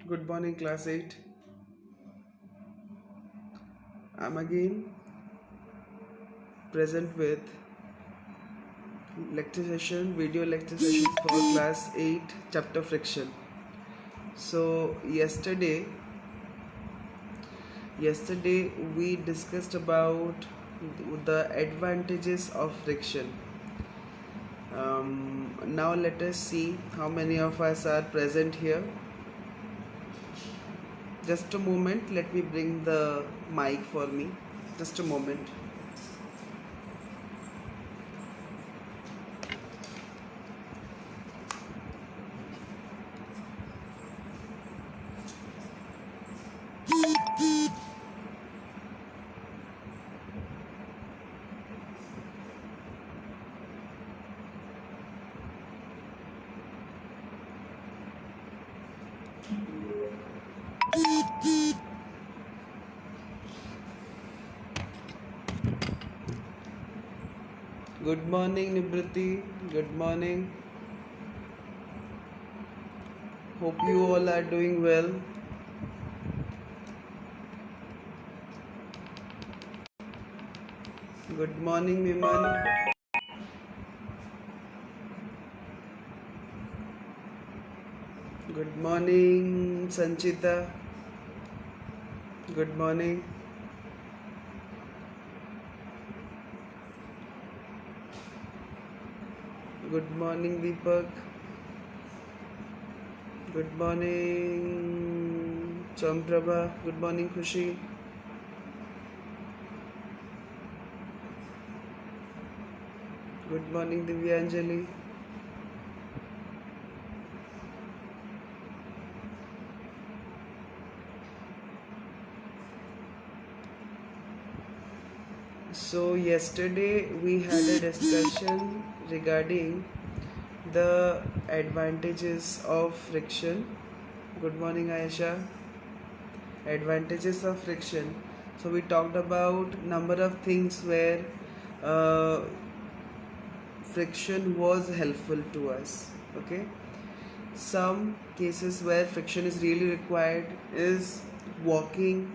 Good morning, class 8. I'm again present with lecture session, video lecture sessions for class 8, chapter friction. So, yesterday we discussed about the advantages of friction. Now, let us see how many of us are present here. Just a moment, let me bring the mic for me. Just a moment. Good morning, Nibriti. Good morning. Hope you all are doing well. Good morning, Miman. Good morning, Sanchita. Good morning. Good morning, Deepak. Good morning, Champrabha. Good morning, Khushi. Good morning, Divyanjali. So, yesterday we had a discussion regarding the advantages of friction. Good morning, Aisha. Advantages of friction. So, we talked about number of things where uh, friction was helpful to us. Okay, some cases where friction is really required is walking,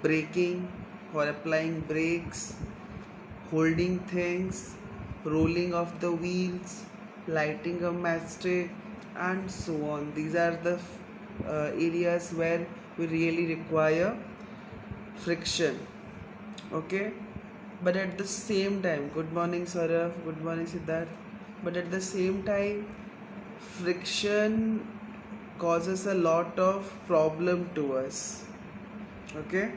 braking or applying brakes, holding things, rolling off the wheels, lighting a matchstick, and so on. These are the areas where we really require friction. Okay, but at the same time, good morning, Saurav, good morning, Siddharth. But at the same time, friction causes a lot of problem to us. Okay,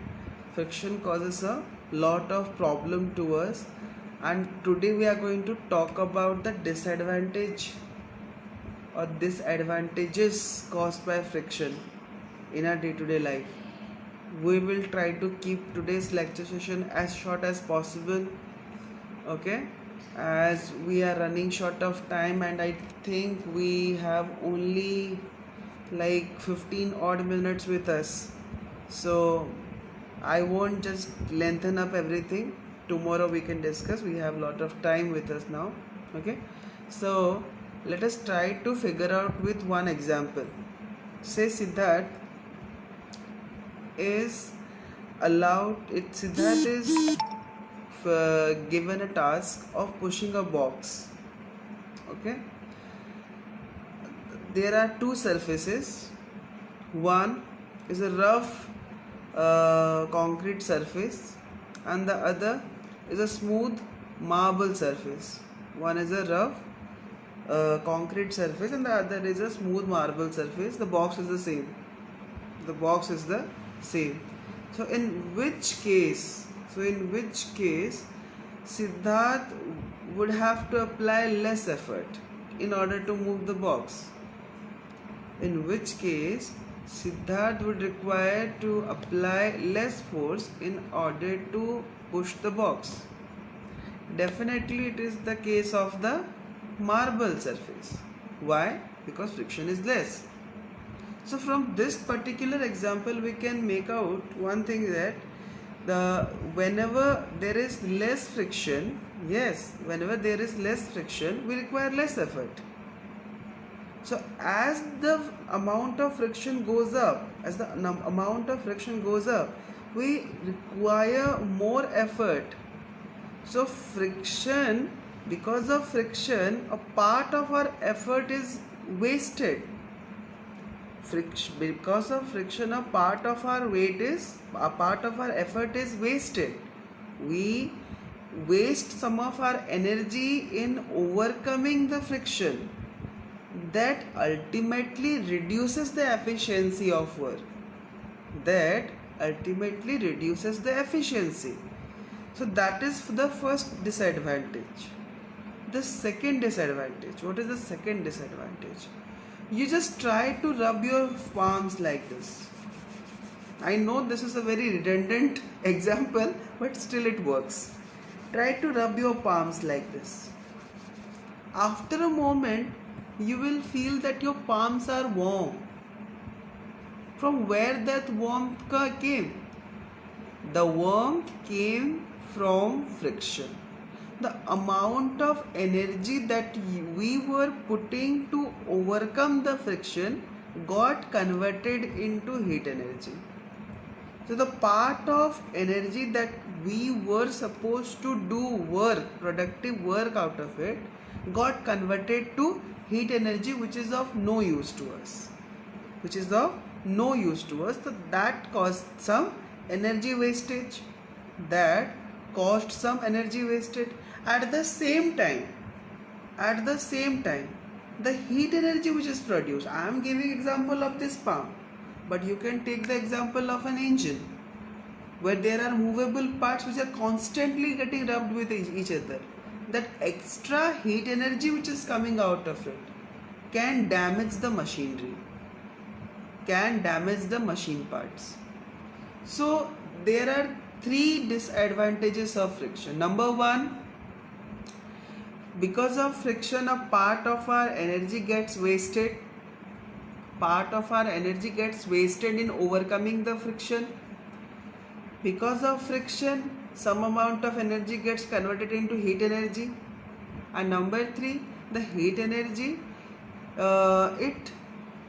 friction causes a lot of problem to us, and today we are going to talk about the disadvantage or disadvantages caused by friction in our day-to-day life. We will try to keep today's lecture session as short as possible. Okay, as we are running short of time, and I think we have only like 15 odd minutes with us, so I won't just lengthen up everything. Tomorrow we can discuss. We have a lot of time with us now. Okay, so let us try to figure out with one example. Say Siddharth is Siddharth is given a task of pushing a box. Okay, there are two surfaces. One is a rough concrete surface, and the other is a smooth marble surface. One is a rough concrete surface, and the other is a smooth marble surface. The box is the same. The box is the same. So in which case Siddharth would have to apply less effort in order to move the box? In which case Siddharth would require to apply less force in order to push the box? Definitely it is the case of the marble surface. Why? Because friction is less. So from this particular example we can make out one thing, that whenever there is less friction, yes, whenever there is less friction we require less effort. So as the amount of friction goes up, amount of friction goes up, we require more effort. So friction, because of friction, a part of our effort is wasted. Because of friction, a part of our effort is wasted. We waste some of our energy in overcoming the friction. That ultimately reduces the efficiency of work. So that is the first disadvantage. The second disadvantage, what is the second disadvantage? You just try to rub your palms like this. I know this is a very redundant example, but still it works. Try to rub your palms like this. After a moment, you will feel that your palms are warm. From where that warmth came? The warmth came from friction. The amount of energy that we were putting to overcome the friction got converted into heat energy. So the part of energy that we were supposed to do work, productive work out of it, got converted to heat energy, which is of no use to us. So that caused some energy wastage. At the same time, the heat energy which is produced, I am giving example of this palm, but you can take the example of an engine where there are movable parts which are constantly getting rubbed with each other. That extra heat energy which is coming out of it can damage the machinery, can damage the machine parts. So there are three disadvantages of friction. Number one, because of friction, a part of our energy gets wasted. In overcoming the friction. Because of friction, some amount of energy gets converted into heat energy. And number three, the heat energy, it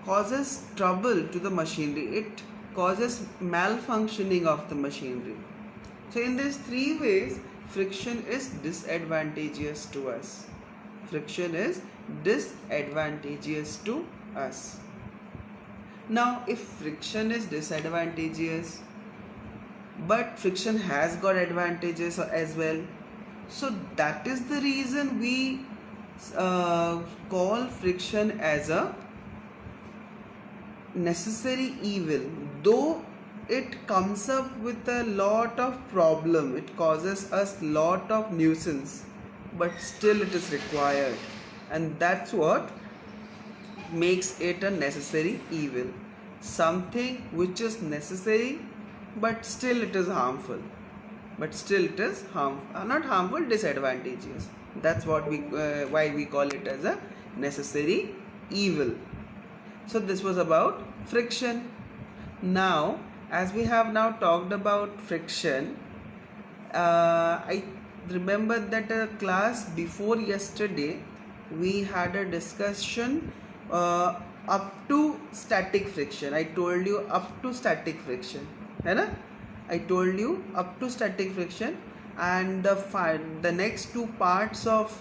causes trouble to the machinery. It causes malfunctioning of the machinery. So in these three ways, friction is disadvantageous to us. Now, if friction is disadvantageous, but friction has got advantages as well, so that is the reason we call friction as a necessary evil. Though it comes up with a lot of problem, it causes us lot of nuisance, but still it is required, and that's what makes it a necessary evil. Something which is necessary, but still it is harmful. Not harmful, disadvantageous. That's what why we call it as a necessary evil. So this was about friction. Now, as we have now talked about friction, I remember that a class before yesterday we had a discussion up to static friction. I told you up to static friction, है ना? I told you up to static friction, and the next two types of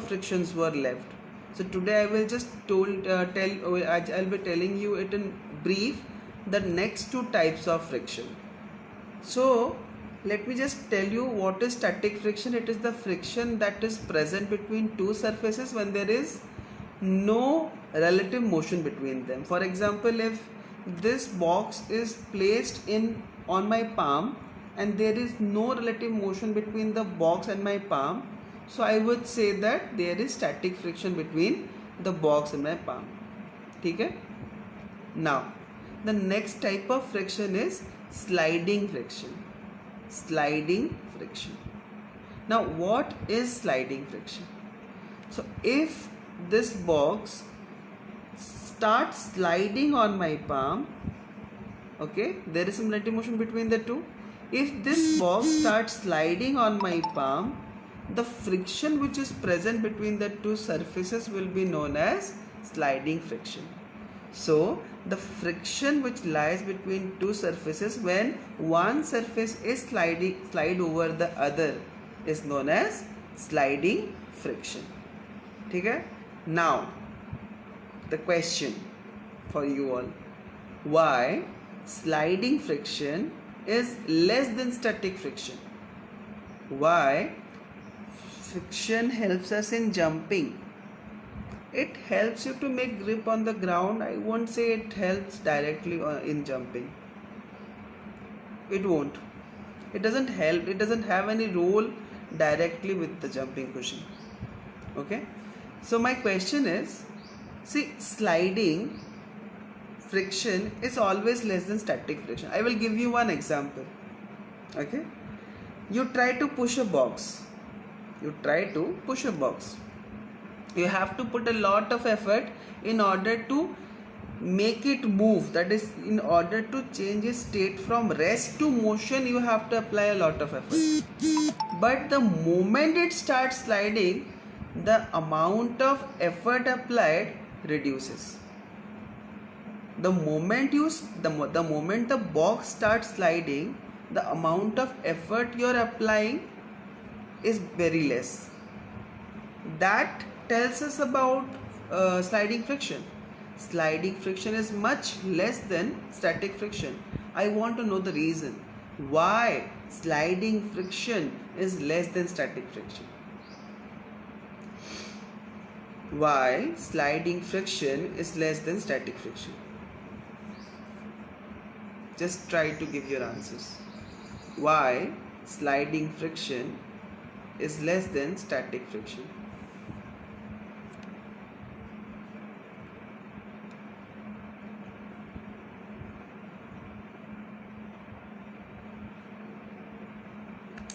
frictions were left. So today I will just I'll be telling you it in brief, the next two types of friction. So let me just tell you what is static friction. It is the friction that is present between two surfaces when there is no relative motion between them. For example, if this box is placed on my palm and there is no relative motion between the box and my palm, so I would say that there is static friction between the box and my palm. Okay? Now, the next type of friction is sliding friction. Now, what is sliding friction? So, if this box starts sliding on my palm, okay, there is some relative motion between the two. If this box starts sliding on my palm, the friction which is present between the two surfaces will be known as sliding friction. So the friction which lies between two surfaces when one surface is slide over the other is known as sliding friction. Okay? Now the question for you all: why sliding friction is less than static friction? Why friction helps us in jumping? It helps you to make grip on the ground. I won't say it helps directly in jumping. It won't. It doesn't help. It doesn't have any role directly with the jumping cushion. Okay? So my question is, see, sliding friction is always less than static friction. I will give you one example. Okay? You try to push a box. You have to put a lot of effort in order to make it move. That is, in order to change its state from rest to motion, you have to apply a lot of effort. But the moment it starts sliding, the amount of effort applied reduces. The moment the box starts sliding, the amount of effort you are applying is very less. That tells us about sliding friction. Sliding friction is much less than static friction. I want to know the reason why sliding friction is less than static friction. Why sliding friction is less than static friction? Just try to give your answers. Why sliding friction is less than static friction?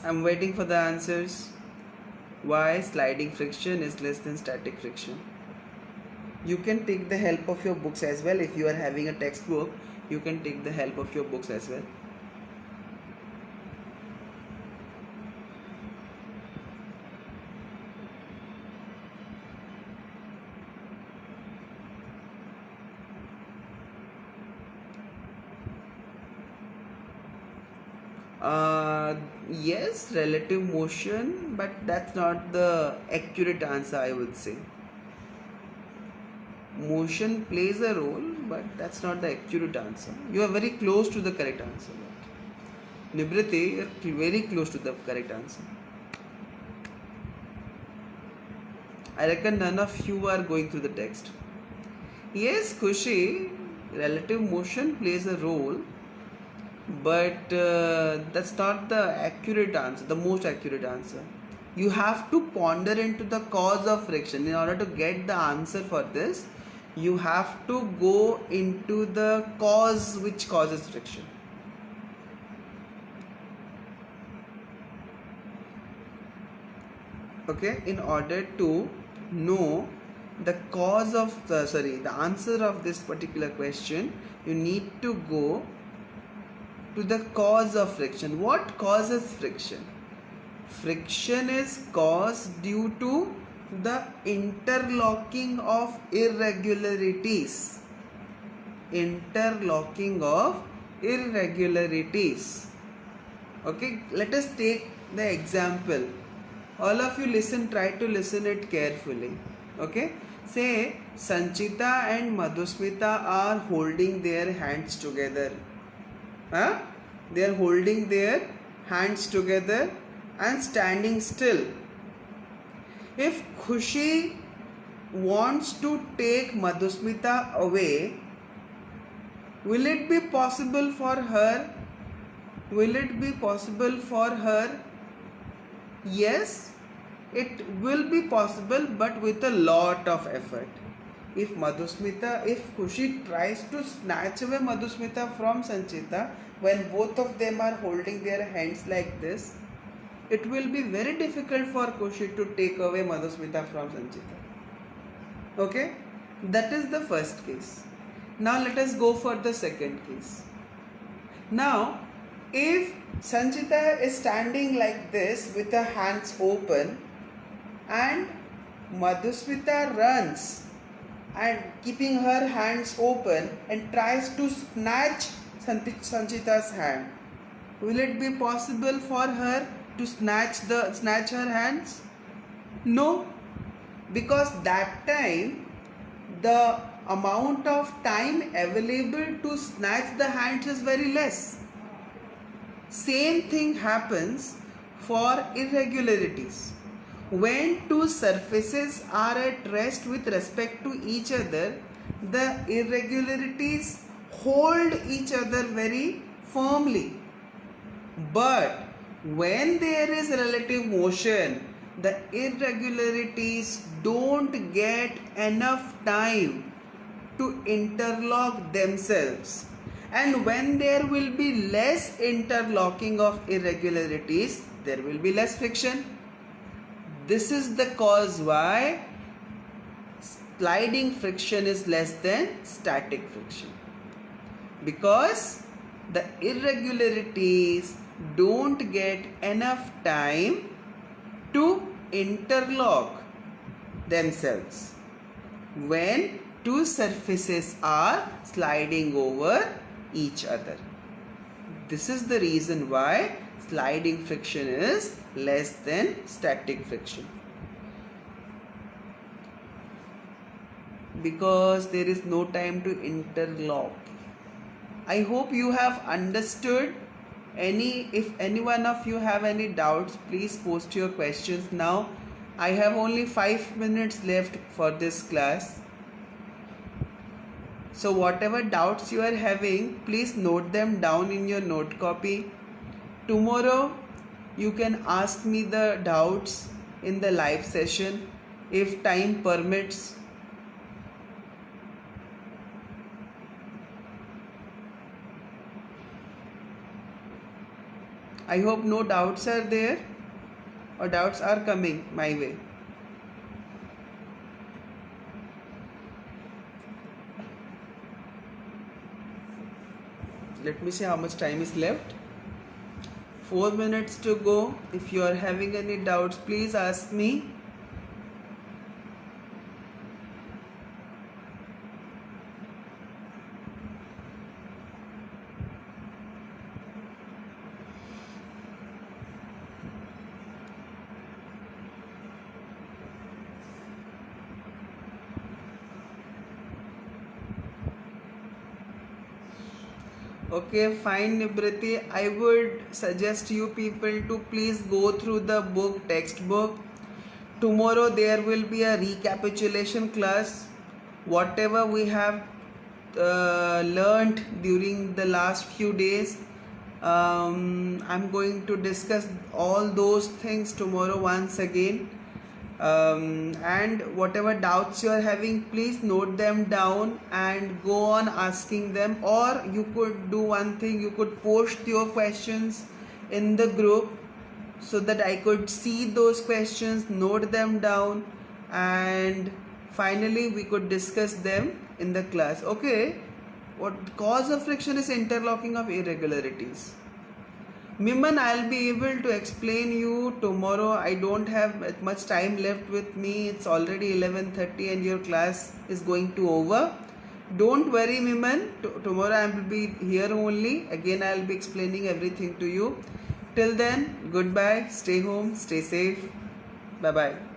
I'm waiting for the answers. Why sliding friction is less than static friction? You can take the help of your books as well. If you are having a textbook, you can take the help of your books as well. Yes, relative motion, but that's not the accurate answer, I would say. Motion plays a role, but that's not the accurate answer. You are very close to the correct answer. Nibriti, you're very close to the correct answer. I reckon none of you are going through the text. Yes, Kushi, relative motion plays a role, but that's not the accurate answer, the most accurate answer. You have to ponder into the cause of friction. In order to get the answer for this, you have to go into the cause which causes friction. Okay, in order to know the cause of the answer of this particular question, you need to go to the cause of friction. What causes friction? Friction is caused due to the interlocking of irregularities. Okay, let us take the example. All of you listen, try to listen it carefully. Okay, say Sanchita and Madhusmita are holding their hands together. They are holding their hands together and standing still. If Khushi wants to take Madhusmita away, will it be possible for her? Yes, it will be possible, but with a lot of effort. If Khushi tries to snatch away Madhusmita from Sanchita, when both of them are holding their hands like this, it will be very difficult for Khushi to take away Madhusmita from Sanchita. Okay, that is the first case. Now let us go for the second case. Now, If Sanchita is standing like this with her hands open and Madhusmita runs and keeping her hands open and tries to snatch Sanchita's hand, will it be possible for her to snatch her hands? No, because that time the amount of time available to snatch the hands is very less. Same thing happens for irregularities. When two surfaces are at rest with respect to each other, the irregularities hold each other very firmly. But when there is relative motion, the irregularities don't get enough time to interlock themselves. And when there will be less interlocking of irregularities, there will be less friction. This is the cause why sliding friction is less than static friction. Because the irregularities don't get enough time to interlock themselves when two surfaces are sliding over each other. This is the reason why sliding friction is less than static friction. Because there is no time to interlock. I hope you have understood. If any one of you have any doubts, please post your questions now. I have only 5 minutes left for this class. So whatever doubts you are having, please note them down in your note copy. Tomorrow you can ask me the doubts in the live session if time permits. I hope no doubts are there or doubts are coming my way. Let me see how much time is left. 4 minutes to go. If you are having any doubts, please ask me. Okay, fine, Nibriti. I would suggest you people to please go through the textbook. Tomorrow there will be a recapitulation class. Whatever we have learned during the last few days, I'm going to discuss all those things tomorrow once again. And whatever doubts you are having, please note them down and go on asking them. Or you could do one thing, you could post your questions in the group so that I could see those questions, note them down, and finally we could discuss them in the class. Okay, what cause of friction is interlocking of irregularities. Miman, I'll be able to explain you tomorrow. I don't have much time left with me. It's already 11:30 and your class is going to over. Don't worry, Miman. Tomorrow I will be here only. Again, I'll be explaining everything to you. Till then, goodbye. Stay home. Stay safe. Bye-bye.